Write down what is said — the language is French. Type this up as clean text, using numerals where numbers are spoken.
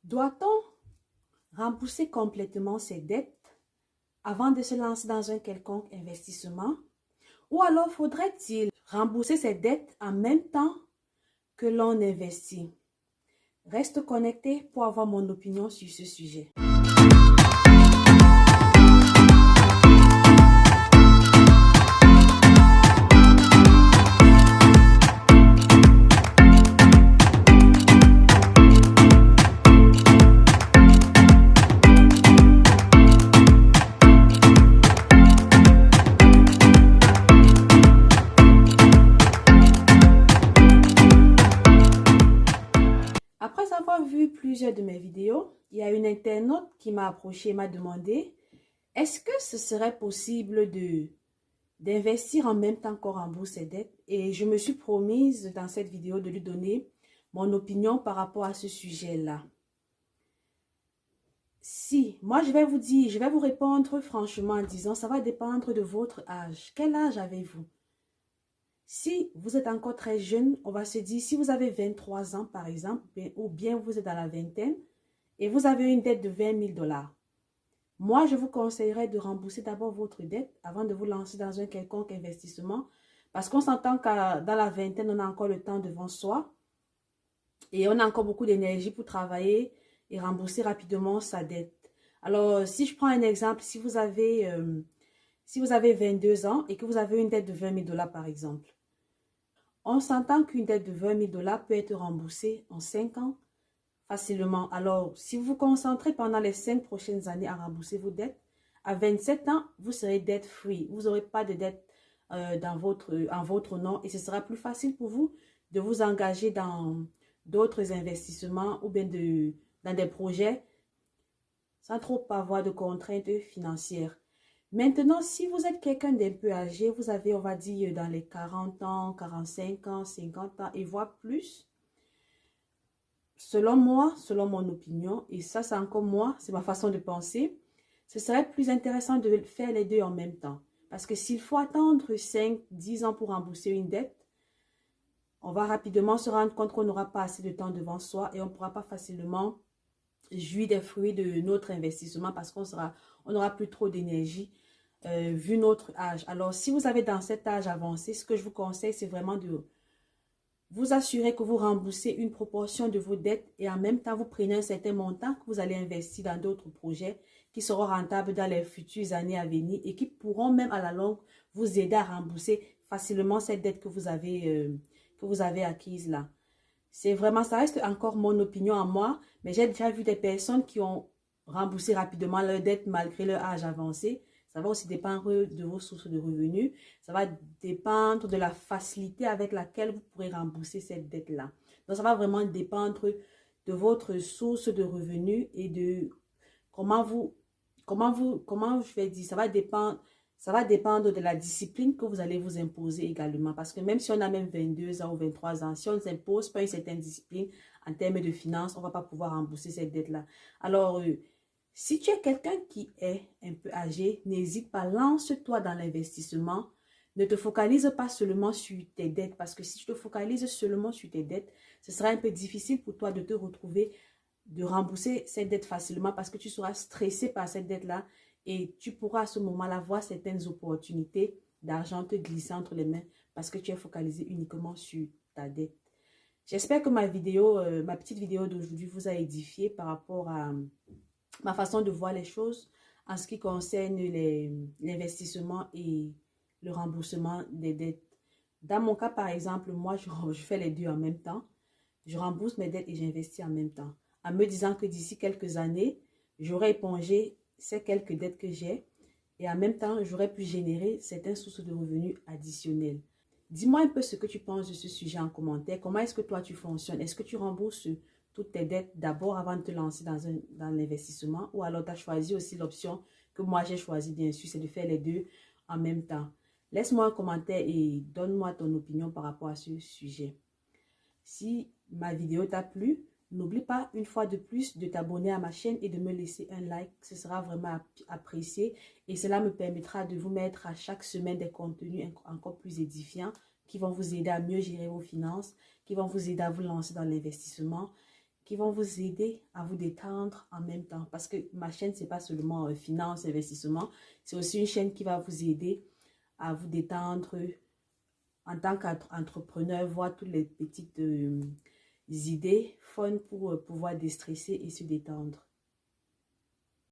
Doit-on rembourser complètement ses dettes avant de se lancer dans un quelconque investissement? Ou alors faudrait-il rembourser ses dettes en même temps que l'on investit? Reste connecté pour avoir mon opinion sur ce sujet. Après avoir vu plusieurs de mes vidéos, il y a une internaute qui m'a approché et m'a demandé est-ce que ce serait possible d'investir en même temps qu'on rembourse ses dettes? Et je me suis promise dans cette vidéo de lui donner mon opinion par rapport à ce sujet-là. Si, moi je vais vous dire, je vais vous répondre franchement en disant ça va dépendre de votre âge. Quel âge avez-vous? Si vous êtes encore très jeune, on va se dire, si vous avez 23 ans par exemple, ou bien vous êtes dans la vingtaine et vous avez une dette de 20 000 $, moi je vous conseillerais de rembourser d'abord votre dette avant de vous lancer dans un quelconque investissement parce qu'on s'entend que dans la vingtaine, on a encore le temps devant soi et on a encore beaucoup d'énergie pour travailler et rembourser rapidement sa dette. Alors, si je prends un exemple, si vous avez 22 ans et que vous avez une dette de 20 000 $ par exemple, on s'entend qu'une dette de 20 000 $ peut être remboursée en 5 ans facilement. Alors, si vous vous concentrez pendant les 5 prochaines années à rembourser vos dettes, à 27 ans, vous serez debt free. Vous n'aurez pas de dette en votre nom et ce sera plus facile pour vous de vous engager dans d'autres investissements ou bien dans des projets sans trop avoir de contraintes financières. Maintenant, si vous êtes quelqu'un d'un peu âgé, vous avez, on va dire, dans les 40 ans, 45 ans, 50 ans et voire plus, selon moi, selon mon opinion, et ça c'est encore moi, c'est ma façon de penser, ce serait plus intéressant de faire les deux en même temps. Parce que s'il faut attendre 5, 10 ans pour rembourser une dette, on va rapidement se rendre compte qu'on n'aura pas assez de temps devant soi et on ne pourra pas facilement jouir des fruits de notre investissement parce qu'on n'aura plus trop d'énergie vu notre âge. Alors, si vous avez dans cet âge avancé, ce que je vous conseille, c'est vraiment de vous assurer que vous remboursez une proportion de vos dettes et en même temps, vous prenez un certain montant que vous allez investir dans d'autres projets qui seront rentables dans les futures années à venir et qui pourront même à la longue vous aider à rembourser facilement cette dette que vous avez acquise là. C'est vraiment, ça reste encore mon opinion à moi, mais j'ai déjà vu des personnes qui ont remboursé rapidement leur dette malgré leur âge avancé. Ça va aussi dépendre de vos sources de revenus. Ça va dépendre de la facilité avec laquelle vous pourrez rembourser cette dette-là. Donc, ça va vraiment dépendre de votre source de revenus et de comment je vais dire, ça va dépendre de la discipline que vous allez vous imposer également. Parce que même si on a même 22 ans ou 23 ans, si on ne s'impose pas une certaine discipline en termes de finances, on ne va pas pouvoir rembourser cette dette-là. Alors, si tu es quelqu'un qui est un peu âgé, n'hésite pas, lance-toi dans l'investissement. Ne te focalise pas seulement sur tes dettes parce que si tu te focalises seulement sur tes dettes, ce sera un peu difficile pour toi de te retrouver, de rembourser cette dette facilement parce que tu seras stressé par cette dette-là et tu pourras à ce moment-là voir certaines opportunités d'argent te glisser entre les mains parce que tu es focalisé uniquement sur ta dette. J'espère que ma petite vidéo d'aujourd'hui vous a édifié par rapport à ma façon de voir les choses en ce qui concerne l'investissement et le remboursement des dettes. Dans mon cas, par exemple, moi, je fais les deux en même temps. Je rembourse mes dettes et j'investis en même temps. En me disant que d'ici quelques années, j'aurai épongé ces quelques dettes que j'ai et en même temps, j'aurai pu générer certaines sources de revenus additionnelles. Dis-moi un peu ce que tu penses de ce sujet en commentaire. Comment est-ce que toi, tu fonctionnes? Est-ce que tu rembourses toutes tes dettes d'abord avant de te lancer dans l'investissement ou alors tu as choisi aussi l'option que moi j'ai choisi bien sûr, c'est de faire les deux en même temps. Laisse-moi un commentaire et donne-moi ton opinion par rapport à ce sujet. Si ma vidéo t'a plu, n'oublie pas une fois de plus de t'abonner à ma chaîne et de me laisser un like. Ce sera vraiment apprécié et cela me permettra de vous mettre à chaque semaine des contenus encore plus édifiants qui vont vous aider à mieux gérer vos finances, qui vont vous aider à vous lancer dans l'investissement, qui vont vous aider à vous détendre en même temps. Parce que ma chaîne, c'est pas seulement finance, investissement, c'est aussi une chaîne qui va vous aider à vous détendre en tant qu'entrepreneur, voir toutes les petites idées fun pour pouvoir déstresser et se détendre.